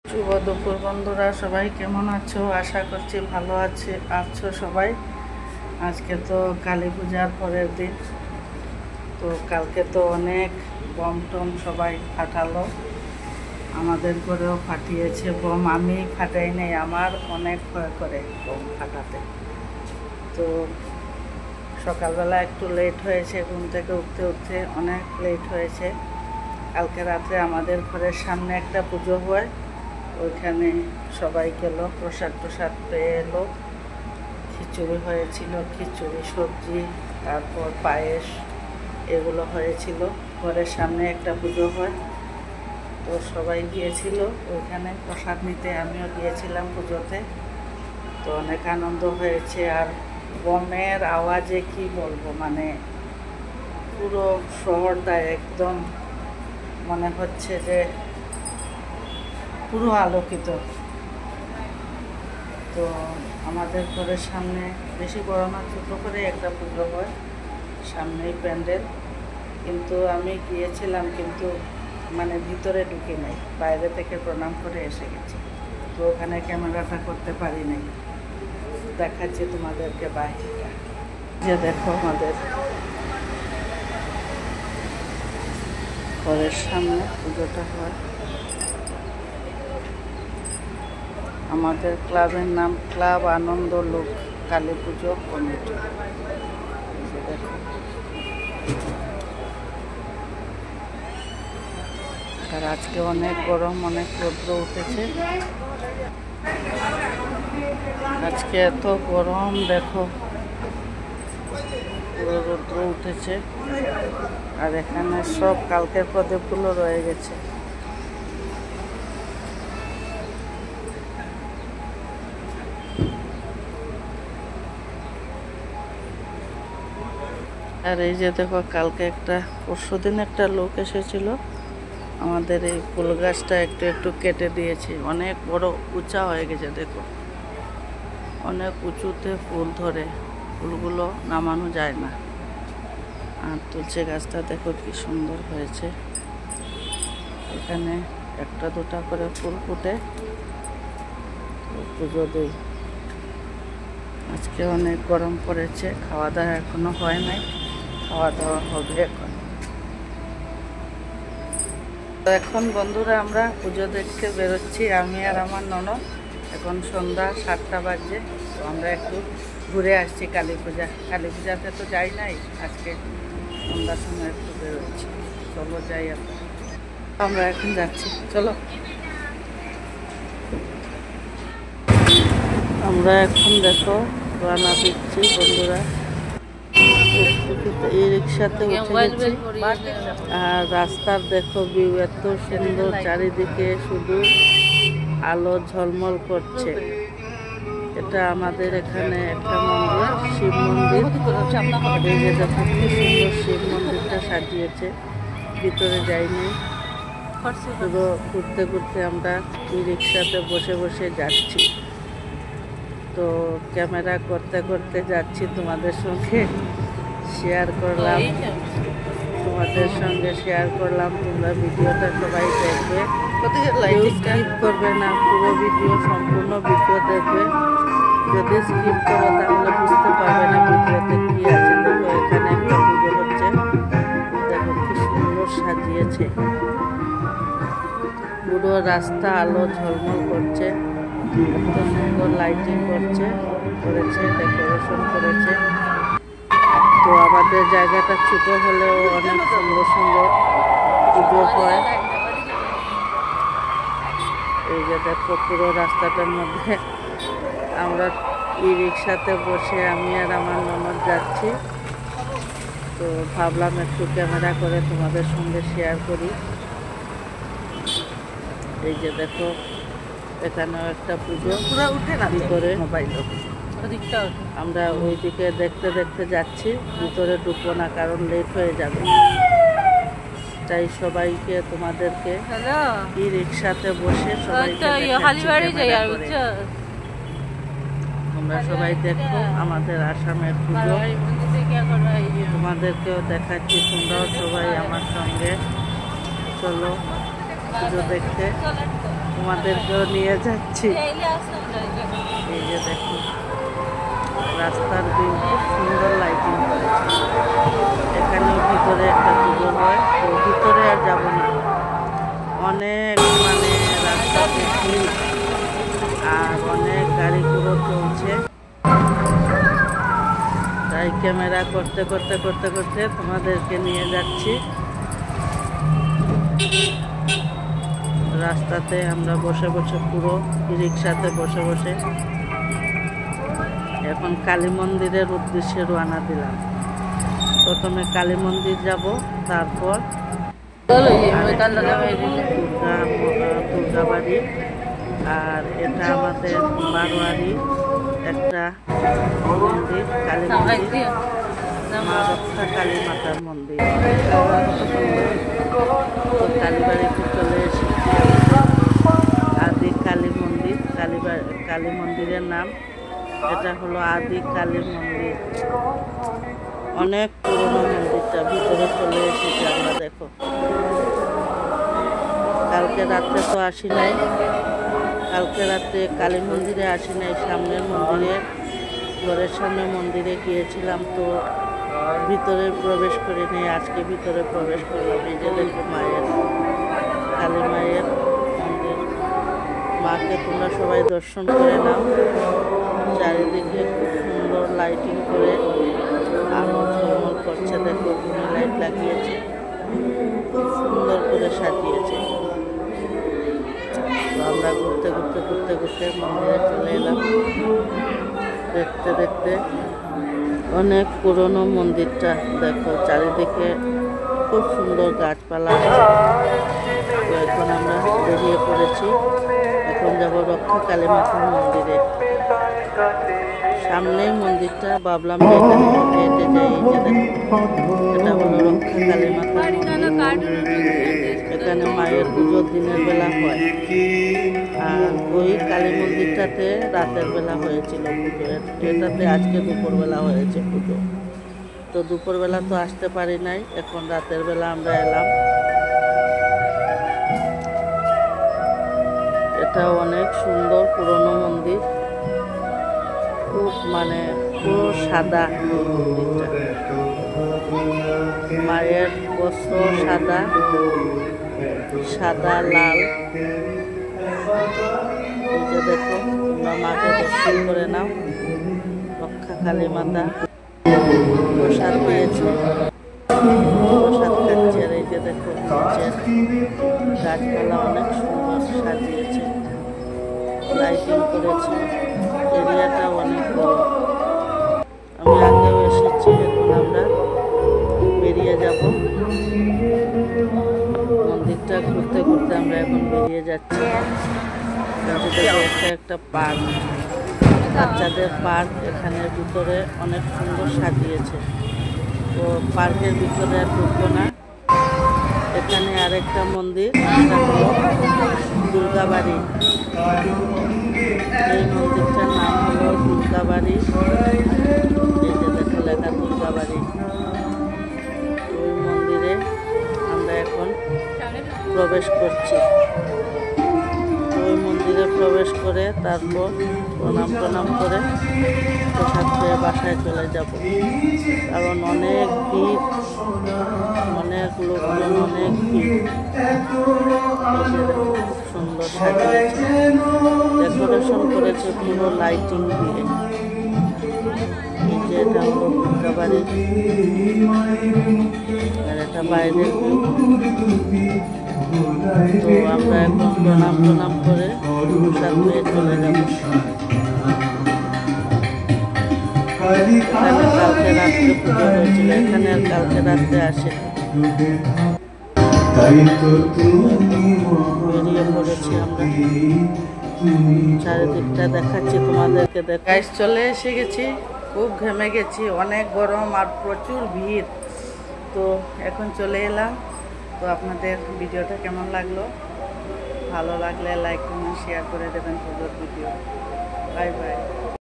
শুভ দুপুর বন্ধুরা, সবাই কেমন আছো? আশা করছি ভালো আছো সবাই। আজকে তো কালী পূজার পরের দিন, তো কালকে তো অনেক বম টম সবাই ফাটালো, আমাদের ঘরেও ফাটিয়েছে বম। আমি ফাটাই নাই, আমার অনেক ভয় করে বম ফাটাতে। তো সকালবেলা একটু লেট হয়েছে, ঘুম থেকে উঠতে উঠতে অনেক লেট হয়েছে। কালকে রাত্রে আমাদের ঘরের সামনে একটা পুজো হয়, ওইখানে সবাই গেল, প্রসাদ পেয়ে এলো। খিচুড়ি হয়েছিল, খিচুড়ি, সবজি, তারপর পায়েস, এগুলো হয়েছিল। ঘরের সামনে একটা পুজো হয়, তো সবাই গিয়েছিল ওইখানে প্রসাদ নিতে। আমিও গিয়েছিলাম পুজোতে, তো অনেক আনন্দ হয়েছে। আর বমের আওয়াজে কি বলবো, মানে পুরো শহরটা একদম মনে হচ্ছে যে পুরো আলোকিত। তো আমাদের ঘরের সামনে বেশি বড় না, ছোটো করে একটা পুজো হয়, সামনেই প্যান্ডেল। কিন্তু আমি গিয়েছিলাম, কিন্তু মানে ভিতরে ঢুকি নাই, বাইরে থেকে প্রণাম করে এসে গেছি। তো ওখানে ক্যামেরাটা করতে পারি নাই, দেখাচ্ছি তোমাদেরকে বাইরেটা। যে দেখো আমাদের ঘরের সামনে পুজোটা হয়। আমাদের ক্লাবের নাম ক্লাব আনন্দ লোক কালী পুজো কমিটি। দেখো, আর আজকে অনেক গরম, অনেক রৌদ্র উঠেছে। আজকে এত গরম, দেখো পুরো রৌদ্র উঠেছে। আর এখানে সব কালকের প্রদীপগুলো রয়ে গেছে। আর এই যে দেখো, কালকে পরশুদিন একটা লোক এসেছিল, আমাদের এই ফুল গাছটা একটু একটু কেটে দিয়েছে। অনেক বড় উঁচা হয়ে গেছে, দেখো অনেক উঁচুতে ফুল ধরে, ফুলগুলো নামানো যায় না। আর তুলসী গাছটা দেখো কি সুন্দর হয়েছে। এখানে একটা দুটা করে ফুল ফুটে পুজো দিই। আজকে অনেক গরম পড়েছে, খাওয়া দাওয়া এখনো হয় নাই, খাওয়া দাওয়া হবে এখন। তো এখন বন্ধুরা আমরা পুজো দেখতে বেরোচ্ছি, আমি আর আমার ননদ। এখন সন্ধ্যা 7টা বাজে, তো আমরা একটু ঘুরে আসছি কালী পূজাতে তো যাই নাই, আজকে সন্ধ্যার সময় একটু বেরোচ্ছি। চলো যাই, আমরা এখন যাচ্ছি, চলো। আমরা এখন দেখো রান্না দিচ্ছি বন্ধুরা, এই রিক্সাতে উঠে গেছি। আর রাস্তার দেখো ভিউ এত সুন্দর, চারিদিকে শুধু আলো ঝলমল করছে। এটা আমাদের এখানে একটা মন্দির, শিব মন্দির। এই যে দেখো কি সুন্দর শিব মন্দিরটা সাজিয়েছে। ভিতরে যাইনি, পুরো ঘুরতে ঘুরতে আমরা এই রিক্সাতে বসে বসে যাচ্ছি। তো ক্যামেরা করতে করতে যাচ্ছি, তোমাদের সঙ্গে শেয়ার করলাম, তোমরা ভিডিওটা সবাই দেখবে, স্কিপ করবে না, পুরো ভিডিও সম্পূর্ণ ভিডিও দেখবে। যদি স্কিপ করো তাহলে বুঝতে পারবে না ভিডিওতে কি আছে। দেখো এখানে একটা পুজো হচ্ছে, দেখো কি সুন্দর সাজিয়েছে, পুরো রাস্তা আলো ঝলমল করছে, এত সুন্দর লাইটিং করেছে, ডেকোরেশন করেছে। তো আমাদের জায়গাটা ছোট হলেও অনেক সুন্দর সুন্দর পুজো হয়। এই যে দেখো পুরো রাস্তাটার মধ্যে আমরা ই রিক্সাতে বসে আমি আর আমার ননদ যাচ্ছি। তো ভাবলাম একটু ক্যামেরা করে তোমাদের সঙ্গে শেয়ার করি। এই যে দেখো এখানেও একটা পুজো, ভিতরে আমরা ওইদিকে দেখতে দেখতে যাচ্ছি, ভিতরে ঢুকবো না কারণ লেট হয়ে যাবে। তাই সবাইকে তোমাদেরকে ই রিক্সাতে বসে তোমরা সবাই দেখো আমাদের আসামের পুজো, তোমাদেরকেও দেখাচ্ছি, তোমরাও সবাই আমার সঙ্গে চলো পুজো দেখতে। তোমাদেরকেও নিয়ে যাচ্ছি। এই যে দেখো রাস্তার ভিউ খুব সুন্দর লাইটিং করেছে। এখানেও ভিতরে একটা পুজো হয়, তো ভিতরে আর যাব না, অনেক মানে রাস্তাতে ভিড় আর অনেক গাড়ি ঘোড়া চলছে, তাই ক্যামেরা করতে করতে করতে করতে তোমাদেরকে নিয়ে যাচ্ছি। রাস্তাতে আমরা বসে বসে পুরো রিক্সাতে বসে বসে এখন কালী মন্দিরের উদ্দেশ্যে রওনা দিলাম। প্রথমে কালী মন্দির যাব, তারপর দুর্গা বাড়ি, আর এটা আমাদের বারোয়ারি একটা মন্দির, কালী মন্দির, মা রক্ষা কালী মাতার মন্দির। তো কালীবাড়িতে চলে এসেছি, আদি কালী মন্দির। কালী মন্দিরের নাম এটা হলো আদি কালী মন্দির, অনেক পুরনো মন্দিরটা। ভিতরে চলে এসেছি আমরা, দেখো কালকে রাত্রে তো আসি নাই, কালকে রাত্রে কালী মন্দিরে আসি নাই, সামনের মন্দিরে ঘরের সামনে মন্দিরে গিয়েছিলাম, তো ভিতরে প্রবেশ করি নাই। আজকে ভিতরে প্রবেশ করলাম। এই যে দেখো মায়ের, কালী মায়ের মন্দির। মাকে তোমরা সবাই দর্শন করে নাও। চারিদিকে খুব সুন্দর লাইটিং করে আলো ঝলমল করছে, দেখো ঘুমি লাইট লাগিয়েছে, খুব সুন্দর করে সাজিয়েছে। তো আমরা ঘুরতে ঘুরতে ঘুরতে ঘুরতে মন্দিরে চলে এলাম। দেখতে দেখতে অনেক পুরনো মন্দিরটা, দেখো চারিদিকে খুব সুন্দর গাছপালা আছে। তো এখন আমরা বেরিয়ে পড়েছি, এখন যাব রক্ষা কালী মাতার মন্দিরে। সামনেই মন্দিরটা, ভাবলাম যে এখানে হেঁটে যাই। এই যে দেখো এটা হলো রক্ষা কালী মাতার মন্দির। এখানে মায়ের পুজো দিনের বেলা হয়, আর ওই কালী মন্দিরটাতে রাতের বেলা হয়েছিল পুজো। এটাতে আজকে দুপুরবেলা হয়েছে পুজো। তো দুপুরবেলা তো আসতে পারি নাই, এখন রাতের বেলা আমরা এলাম। এটা অনেক সুন্দর পুরনো মন্দির, খুব মানে পুরো সাদা মন্দিরটা। মায়ের বস্ত্র সাদা, সাদা লাল। এই যে দেখো তোমরা মাকে দর্শন করে নাও। রক্ষা কালী মাতা প্রসাদ পেয়েছে, প্রসাদ খাচ্ছে। আর এই যে দেখো নিচের গাছপালা অনেক সুন্দর সাজিয়েছে, লাইটিং করেছে, এরিয়াটা অনেক বড়। আমি আগেও এসেছি, এখন আমরা বেরিয়ে যাব। মন্দিরটা ঘুরতে ঘুরতে আমরা এখন বেরিয়ে যাচ্ছি। একটা পার্ক, বাচ্চাদের পার্ক, এখানে ভিতরে অনেক সুন্দর সাজিয়েছে। তো পার্কের ভিতরে আর ঢুকবো না। এখানে আরেকটা মন্দির, এটা হলো দুর্গা বাড়ি। এই মন্দিরটার নাম হলো দুর্গা বাড়ি। এই যে দেখো লেখা দুর্গা বাড়ি। ওই মন্দিরে আমরা এখন প্রবেশ করছি। ওই মন্দিরে প্রবেশ করে তারপর প্রণাম করে প্রসাদ খেয়ে বাসায় চলে যাব, কারণ অনেক ভিড়, অনেক লোকজন, অনেক ভিড়। সুন্দর সাজিয়েছে, ডেকোরেশন করেছে পুরো লাইটিং দিয়ে। এই যে এটা হলো দুর্গা বাড়ি, আর এটা বাইরের ভিউ। তো আমরা এখন প্রণাম করে প্রসাদ পেয়ে চলে যাব। এখানে কালকে রাত্রে পুজো হয়েছিল, এখানে আর কালকে রাত্রে আসে। বেরিয়ে পড়েছি আমরা, চারিদিকটা দেখাচ্ছি তোমাদেরকে। গাইস চলে এসে গেছি, খুব ঘেমে গেছি, অনেক গরম আর প্রচুর ভিড়। তো এখন চলে এলাম। তো আপনাদের ভিডিওটা কেমন লাগলো? ভালো লাগলে লাইক কমেন্ট শেয়ার করে দেবেন পুজোর ভিডিও। Bye bye.